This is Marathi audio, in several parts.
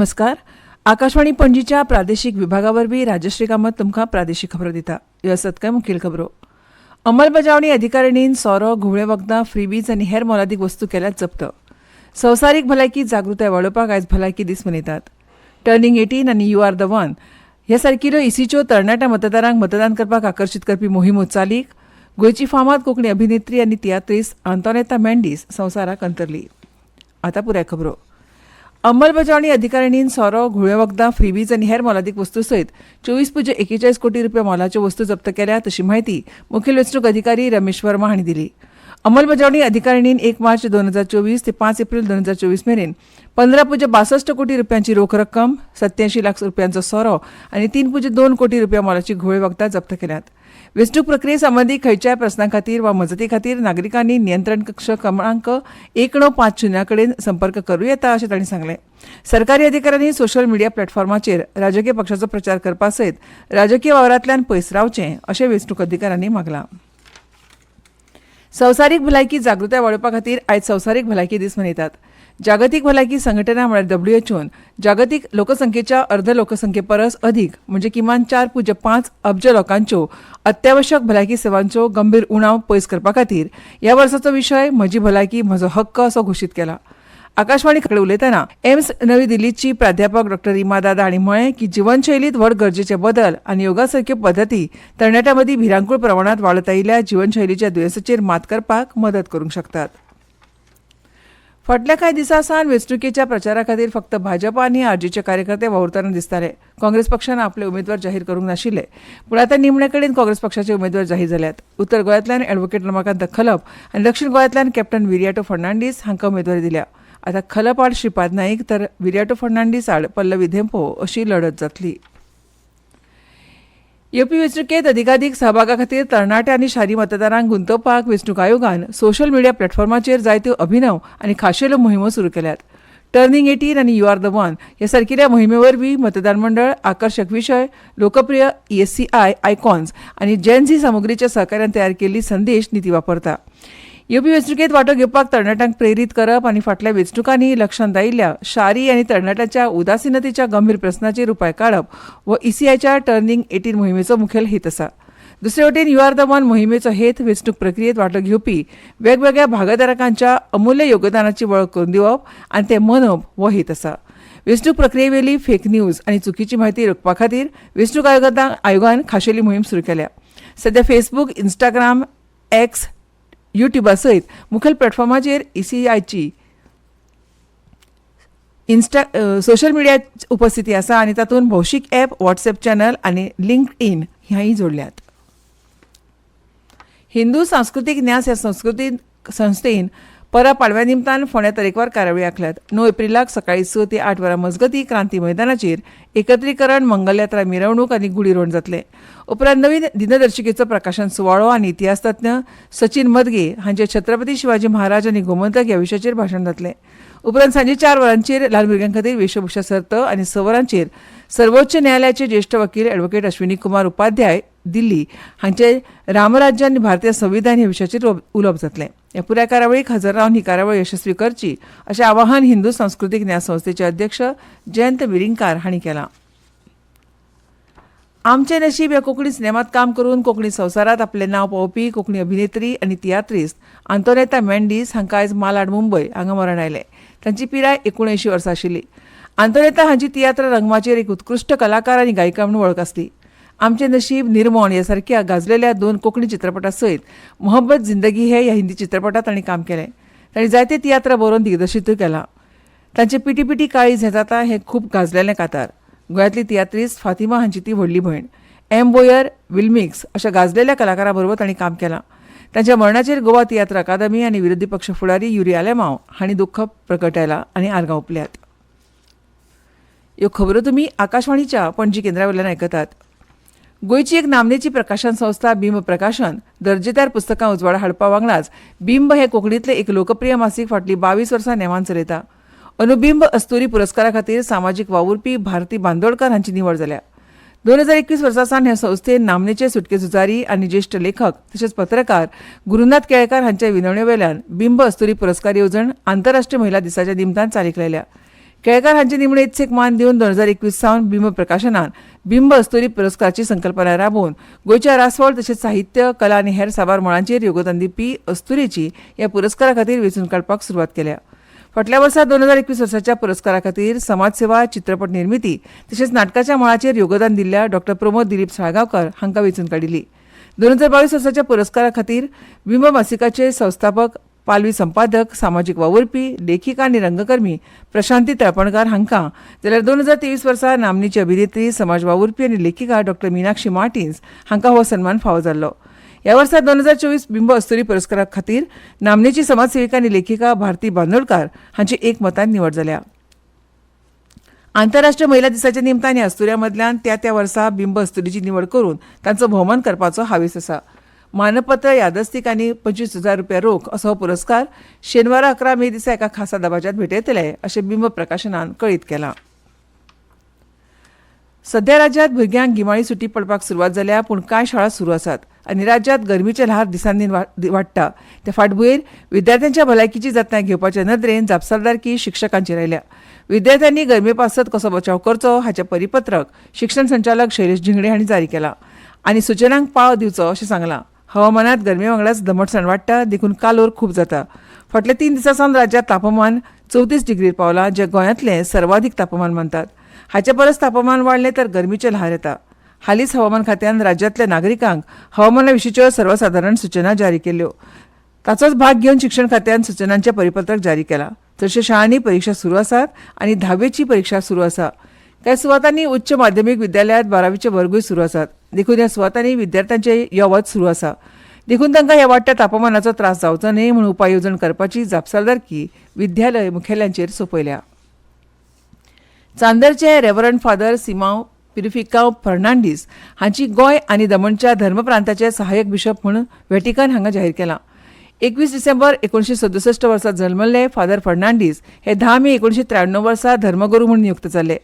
नमस्कार. आकाशवाणी पणजीच्या प्रादेशीक विभागावर बी राजश्री कामत तुमकां प्रादेशीक खबरो दिता. ह्यो आसात कांय मुखेल खबरो. अंमलबजावणी अधिकारिणीन सोरो, घुवळे वखदां, फ्रीबीज आनी हेर मोलादीक वस्तू केल्यात जप्त. संवसारीक भलायकी जागृताय वाडोवपाक आयज भलायकी दीस मनयतात. टर्निंग 18 आनी यू आर द वन ह्या सारकिल्यो इसीच्यो तरणाट्या मतदारांक मतदान करपाक आकर्शीत करपी मोहीमो चालीक गोंयची फामाद कोंकणी अभिनेत्री आनी तियात्रीस्ट आंतोनेता मेंडीस संवसाराक अंतरली. आतां पुराय खबरो. अंमलबजावणी अधिकारिणीन सोरो, घुवळे वखदां, फ्रीबीज आनी हेर मोलादीक वस्तू सयत 24.41 कोटी रुपया मोलाच्यो वस्तू जप्त केल्यात अशी माहिती मुखेल वेंचणूक अधिकारी रमेश वर्मा हांणी दिली. अंमलबजावणी अधिकारिणीन 1 मार्च 2024 ते 5 एप्रिल 2024 मेरेन 15.62 कोटी रुपयांची रोख रक्कम, 87 लाख रुपयांचो सोरो आनी 3.2 कोटी रुपया मोलाची घुवळे वखदां जप्त केल्यात. वेंचणूक प्रक्रिये संबंधी खंयच्याय प्रस्नां खातीर वा मजती खातीर नागरिकांनी नियंत्रण कक्ष क्रमांक 1950 कडेन संपर्क करूं येता अशें तांणी सांगलें. सरकारी अधिकाऱ्यांनी सोशल मिडिया प्लॅटफॉर्माचेर राजकीय पक्षाचो प्रचार करपा सयत राजकीय वावरांतल्यान पयस रावचें अशें वेंचणूक अधिकाऱ्यांनी मागलां. संवसारीक भलायकी जागृताय वाडोवपा खातीर आयज संवसारीक भलायकी दीस मनयतात. जागतीक भलायकी संघटना म्हळ्यार WHOन जागतीक लोकसंख्येच्या अर्ध लोकसंख्ये परस अधीक म्हणजे किमान 4.5 अब्ज लोकांच्यो अत्यावश्यक भलायकी सेवांचो गंभीर उणाव पयस करपा खातीर ह्या वर्साचो विशय म्हजी भलायकी म्हजो हक्क असो घोशीत केला. आकाशवाणी कडेन उलयतना एम्स नवी दिल्लीची प्राध्यापक डॉ. रिमा दादा हांणी म्हळें की जिवनशैलीत व्हड गरजेचे बदल आनी योगासारक्यो पद्दती तरणाट्यां मदीं भिरांकूळ प्रमाणांत वाडत आयिल्ल्या जिवनशैलीच्या दुयेंसाचेर मात करपाक मदत करूंक शकतात. फाटल्या कांय दिसां सावन वेंचणुकेच्या प्रचारा खातीर फक्त भाजप आनी आरजेचे कार्यकर्ते वावुरतना दिसताले. काँग्रेस पक्षान आपले उमेदवार जाहीर करूंक नाशिल्ले, पूण आतां निमणे कडेन काँग्रेस पक्षाचे उमेदवार जाहीर जाल्यात. उत्तर गोंयांतल्यान एडव्होकेट रमाकांत खलप आनी दक्षिण गोंयांतल्यान कॅप्टन विरियाटो फर्नांडीस हांकां उमेदवारी दिल्या. आतां खलप आड श्रीपाद नाईक तर विरियाटो फर्नांडीस आड पल्लवी धेंपो अशी लढत जातली. येवपी वेंचणुकेंत अधिकाधिक सहभागा खातीर तरणाटे आनी शारी मतदारांक गुंतोवपाक वेंचणूक आयोगान सोशल मिडिया प्लॅटफॉर्माचेर जायत्यो अभिनव आनी खाशेल्यो मोहिमो सुरू केल्यात. टर्निंग 18 आनी यू आर द वन ह्या सारकिल्ल्या मोहिमे वरवीं मतदार मंडळ, आकर्शक विशय, लोकप्रिय ESCI आयकॉन्स आनी जेन झी सामुग्रीच्या सहकार्यान तयार केल्ली संदेश नीती वापरता. येवपी वेंचणुकेंत वांटो घेवपाक तरणाट्यांक प्रेरीत करप आनी फाटल्या वेंचणुकांनी लक्षांत आयिल्ल्या शारी आनी तरणाट्यांच्या उदासीनतेच्या गंभीर प्रस्नाचेर उपाय काडप हो ECIच्या टर्निंग 18 मोहिमेचो मुखेल हेत आसा. दुसरे वटेन यू आर द वन मोहिमेचो हेत वेंचणूक प्रक्रियेत वांटो घेवपी वेगवेगळ्या भागधारकांच्या अमूल्य योगदानाची वळख करून दिवप आनी ते मनोवप हो हेत आसा. वेंचणूक प्रक्रियेवेली फेक न्यूज आनी चुकीची म्हायती रोखपा खातीर वेंचणूक आयोगान खाशेली मोहीम सुरू केल्या. सध्या फेसबूक, इंस्टाग्राम, एक्स, युट्यूबा सयत मुखेल प्लॅटफॉर्माचेर ECIची सोशल मिडिया उपस्थिती आसा आनी तातूंत भौशीक ॲप, व्हॉट्सॲप चॅनल आनी लिंक्डइन ह्याय जोडल्यात. हिंदू सांस्कृतीक न्यास ह्या संस्थेन परा पाडव्या निमतान फोंड्या तरेकवार कार्यावळी आंखल्यात. 9 एप्रिलाक सकाळी 6 ते 8 वरां मजगतीं क्रांती मैदानाचेर एकत्रीकरण, मंगलयात्रा, मिरवणूक आनी गुढीरोण जातले. उपरांत नवीन दिनदर्शिकेचो प्रकाशन सुवाळो आनी इतिहास तज्ञ सचिन मदगे हांचे छत्रपती शिवाजी महाराज आनी गोमंतक ह्या विशयाचेर भाशण जातलें. उपरांत सांजे 4 वरांचेर ल्हान भुरग्यां खातीर वेशभूषा सर्त आनी 6 वरांचेर सर्वोच्च न्यायालयाचे ज्येश्ठ वकील एडव्होकेट अश्विनी कुमार उपाध्याय दिल्ली हांचे रामराज्य आनी भारतीय संविधान ह्या विशयाचेर उलोवप जातलें. ह्या पुराय कार्यावळीक हजर रावन ही कार्यावळ यशस्वी करची अशें आवाहन हिंदू सांस्कृतीक न्यास संस्थेचे अध्यक्ष जयंत विरिंगकार हांणी केलां. आमचे नशीब ह्या कोंकणी सिनेमांत काम करून कोंकणी संवसारांत आपलें नांव पावोवपी कोंकणी अभिनेत्री आनी तियात्रीस्ट आंतोनेता मेंडीस हांकां आयज मालाड मुंबय हांगा मरण आयलें. तांची पिराय 79 वर्सां आशिल्ली. आंतोनेता हांची तियात्र रंगमाचेर एक उत्कृश्ट कलाकार आनी गायिका म्हणून वळख आसली. आमचे नशीब, निर्मोण ह्या सारक्या गाजलेल्या 2 कोंकणी चित्रपटां सयत मोहब्बत जिंदगी है ह्या हिंदी चित्रपटांत तांणी काम केलें. तांणी जायते तियात्र बरोवन दिग्दर्शीतूय केलां. तांचे पिटी पिटी काळीज हें जाता हें खूब गाजलेलें कातार. गोंयांतली तियात्रीस्ट फातिमा हांची ती व्हडली भयण. एम. बोयर, विल्मिक्स अशा गाजलेल्या कलाकारां बरोबर तांणी काम केलां. तांच्या मरणाचेर गोवा तियात्र अकादमी आनी विरोधी पक्ष फुडारी युरी आलेमांव हांणी दुख्ख प्रगटयलां आनी आर्गां ओंपल्यात. ह्यो खबरो तुमी आकाशवाणीच्या पणजी केंद्रा वयल्यान आयकतात. गोंयची एक नामनेची प्रकाशन संस्था बिंब प्रकाशन दर्जेदार पुस्तकां उजवाडा हाडपा वांगडाच बिंब हे कोंकणींतलें एक लोकप्रिय मासीक फाटलीं 22 वर्सां नेमान चलयता. अनुबिंब अस्तुरी पुरस्कारा खातीर सामाजीक वावुरपी भारती बांदोडकार हांची निवड जाल्या. 2021 वर्सा सावन ह्या संस्थेन नामनेचे सुटके झुजारी आनी ज्येश्ठ लेखक तशेंच पत्रकार गुरुनाथ केळेकार हांच्या विनवणे वयल्यान बिंब अस्तुरी पुरस्कार येवजण आंतरराष्ट्रीय महिला दिसाच्या निमतान चालीक लायल्या. केळकार हांचे निमणेक मान दिवन 2021 सावन बिंब प्रकाशनान बिंब अस्तुरी पुरस्काराची संकल्पना राबोवन गोंयच्या रासवळ तशेंच साहित्य कला आनी हेर साबार मळांचेर योगदान दिवपी अस्तुरेची ह्या पुरस्कारा खातीर वेंचून काडपाक सुरवात केल्या. फाटल्या वर्सा 2021 वर्साच्या पुरस्कारा खातीर समाजसेवा, चित्रपट निर्मिती तशेंच नाटकाच्या मळाचेर योगदान दिल्ल्या डॉ. प्रमोद दिलीप साळगांवकर हांकां वेंचून काडिल्ली. 2022 वर्साच्या पुरस्कारा खातीर बिंब मासिकाचे संस्थापक, पालवी संपादक, सामाजीक वावुरपी, लेखिका आनी रंगकर्मी प्रशांती तळपणकार हांकां, जाल्यार 2023 वर्सा नामनेची अभिनेत्री, समाज वावुरपी आनी लेखिका डॉ. मीनाक्षी मार्टिन्स हांकां हो सन्मान फावो जाल्लो. ह्या वर्सा 2024 बिंब अस्तुरी पुरस्कारा खातीर नामनेची समाजसेविका आनी लेखिका भारती बांदोडकार हांची एकमतान निवड जाल्या. आंतरराष्ट्रीय महिला दिसाच्या निमतान ह्या अस्तुऱ्यां त्या वर्सा बिंब अस्तुरीची निवड करून तांचो भोवमान करपाचो हावेस आसा. मानपत्र, यादस्तीक आनी 25,000 रुपया रोख असो हो पुरस्कार शेनवारा 11 मे दिसा एका खासा दबाज्यांत भेटयतले अशें बिंब प्रकाशनान कळीत केलां. सध्या राज्यांत भुरग्यांक गिमाळी सुटी पडपाक सुरवात जाल्या, पूण कांय शाळा सुरू आसात आनी राज्यांत गरमीचे ल्हार दिसान वाडटा. ते फाटभुंयेर विद्यार्थ्यांच्या भलायकेची जतनाय घेवपाचे नदरेन जापसालदारकी शिक्षकांचेर आयल्या. विद्यार्थ्यांनी गरमे पासत कसो बचाव करचो हाचें परिपत्रक शिक्षण संचालक शैलेश जिंगडे हांणी जारी केलां आनी सुचनांक पाळो दिवचो अशें सांगलां. हवामानात गरमे वांगडाच दमटसाण वाडटा, देखून कालोर खूब जाता. फाटल्या 3 दिसां सावन राज्यांत तापमान 34 डिग्रीर पावलां, जें गोंयांतलें सर्वाधिक तापमान मानतात. हाचे परस तापमान वाडलें तर गरमीचे ल्हार येता. हालींच हवामान खात्यान राज्यांतल्या नागरिकांक हवामाना विशींच्यो सर्वसाधारण सुचना जारी केल्यो. ताचोच भाग घेवन शिक्षण खात्यान सुचनांचें परिपत्रक जारी केलां. चडशा शाळांनी परीक्षा सुरू आसात आनी 10वीची परीक्षा सुरू आसा. कांय सुवातांनी उच्च माध्यमीक विद्यालयांत 12वीचे वर्गूय सुरू आसात. देखून ह्या सुवातांनी विद्यार्थ्यांचे यो वच सुरू आसा. देखून तांकां ह्या वाडट्या तापमानाचो त्रास जावचो न्हय म्हूण उपाय येवजण करपाची जापसालदारकी विद्यालय मुखेल्यांचेर सोपयल्या. चांदरचे रेव्हरंड फादर सिमांव पिरिफिकांव फर्नांडीस हांची गोंय आनी दमणच्या धर्मप्रांताचे सहाय्यक बिशप म्हणून व्हॅटिकन हांगा जाहीर केलां. 21 डिसेंबर 1967 वर्सा जल्मल्ले फादर फर्नांडीस हे 10 मे 1993 वर्सा धर्मगुरू म्हणून नियुक्त जाल्ले.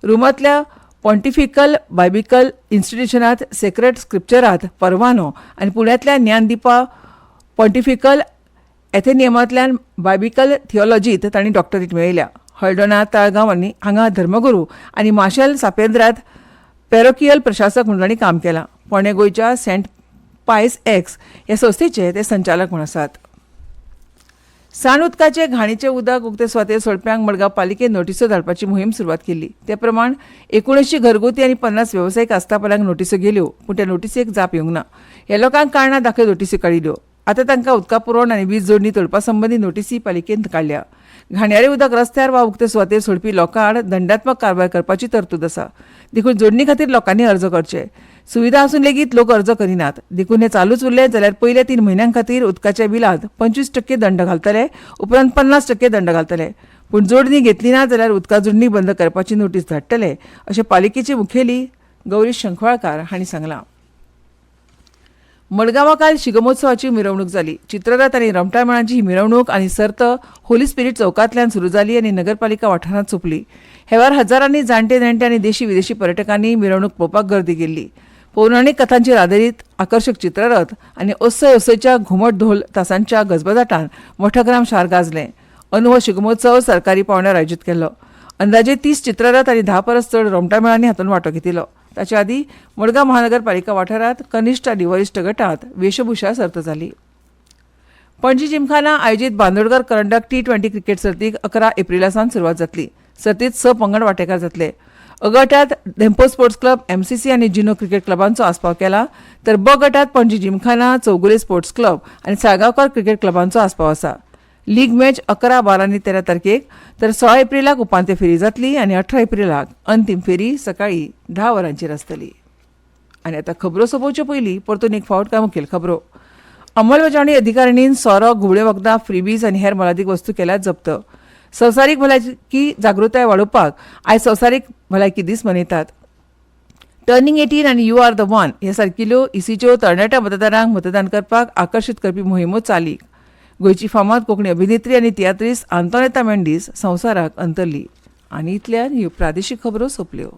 रोमांतल्या पॉन्टिफिकल बायबिकल इन्स्टिट्यूशनांत सेक्रेट स्क्रिप्चरांत परवानो आनी पुण्यांतल्या ज्ञानदीपा पॉन्टिफिकल एथेनियमांतल्यान बायबिकल थियोलॉजींत तांणी डॉक्टरेट मेळयल्या. हळडोणा, ताळगांव हांगा धर्मगुरू आनी माशेल सापेंद्रांत पॅरोकियल प्रशासक म्हणून तांणी काम केलां. फोंडें गोंयच्या सेंट पायस एक्स ह्या संस्थेचे ते संचालक म्हूण आसात. साण उदकाचे घाणीचें उदक उक्ते सुवातेर सोडप्यांक मडगांव पालिकेन नोटिसो धाडपाची मोहीम सुरवात केल्ली. ते प्रमाण 19 घरगुती आनी 50 वेवसायीक आस्थापनांक नोटिसो गेल्यो, पूण त्या नोटिसेक जाप येवंक ना. ह्या लोकांक कारणां दाखय नोटिसी काडिल्ल्यो. आतां तांकां उदका पुरवण आनी वीज जोडणी तोडपा संबंदी नोटिसी पालिकेन काडल्या. घाणयारे उदक रस्त्यार वा उक्ते सुवातेर सोडपी लोकां आड दंडात्मक कारवाय करपाची तरतूद आसा. देखून जोडणी खातीर लोकांनी अर्ज करचे. सुविधा आसून लेगीत लोक अर्ज करिनात. देखून हें चालूच उरलें जाल्यार पयल्या 3 म्हयन्यां खातीर उदकाच्या बिलांत 25% दंड घालतले, उपरांत 50% दंड घालतले. पूण जोडणी घेतली ना जाल्यार उदका जोडणी बंद करपाची नोटीस धाडटले अशें पालिकेचे मुखेली गौरी शंखवाळकार हांणी सांगलां. मडगांवां काल शिगमोत्सवाची मिरवणूक जाली. चित्ररथ आनी रोमटा मेळांची ही मिरवणूक आनी सर्त होली स्पिरीट चौकांतल्यान सुरू जाली आनी नगरपालिका वाठारांत सोंपली. हे वेळार हजारांनी जाणटे नेणटे आनी देशी विदेशी पर्यटकांनी मिरवणूक पळोवपाक गर्दी केल्ली. पौराणीक कथांचेर आदारीत आकर्षक चित्ररथ आनी ओसयच्या घुमट ढोल तासांच्या गजबजाटान मोठग्राम शार गाजलें. अंदू हो शिगमोत्सव सरकारी पावण्यार आयोजीत केल्लो. अंदाजे 30 चित्ररथ आनी 10 परस चड रोमटा मेळांनी हातूंत वांटो घेतिल्लो. ताचे आदीं मडगांव महानगरपालिका वाठारांत कनिश्ठ आनी वरिश्ठ गटांत वेशभूषा सर्त जाली. पणजी जिमखाना आयोजीत बांदोडकर करंडक T20 क्रिकेट सर्तीक 11 एप्रिला सावन सुरवात जातली. सर्तीत 6 पंगड वांटेकार जातले. अ गटांत धेंपो स्पोर्ट्स क्लब, MCC आनी जिनो क्रिकेट क्लबांचो आस्पाव केला, तर ब गटांत पणजी जिमखाना, चौगुले स्पोर्ट्स क्लब आनी साळगांवकर क्रिकेट क्लबांचो आस्पाव आसा. लीग मॅच 11, 12 आनी 13 तारखेक, तर 16 एप्रिलाक उपांत्य फेरी जातली आनी 18 एप्रिलाक अंतीम फेरी सकाळी 10 वरांचेर आसतली. आनी आतां खबरो सोंपोवचे पयलीं परतून एक फावट कांय मुखेल खबरो. अंमलबजावणी अधिकारिणीन सोरो, घुवळे वखदां, फ्रीबीज आनी हेर मोलादीक वस्तू केल्यात जप्त. संवसारीक भलायकी जागृताय वाडोवपाक आयज संवसारीक भलायकी दीस मनयतात. टर्निंग 18 आनी यू आर द वन ह्या सारकिल्ल्यो इसीच्यो तरणाट्या मतदारांक मतदान करपाक आकर्शीत करपी मोहिमो चालीक. गोंयची फामाद कोंकणी अभिनेत्री आनी तियात्रीस्ट आंतोनेता मेंडीस संवसाराक अंतरली. आनी इतल्यान ह्यो प्रादेशीक खबरो सोंपल्यो.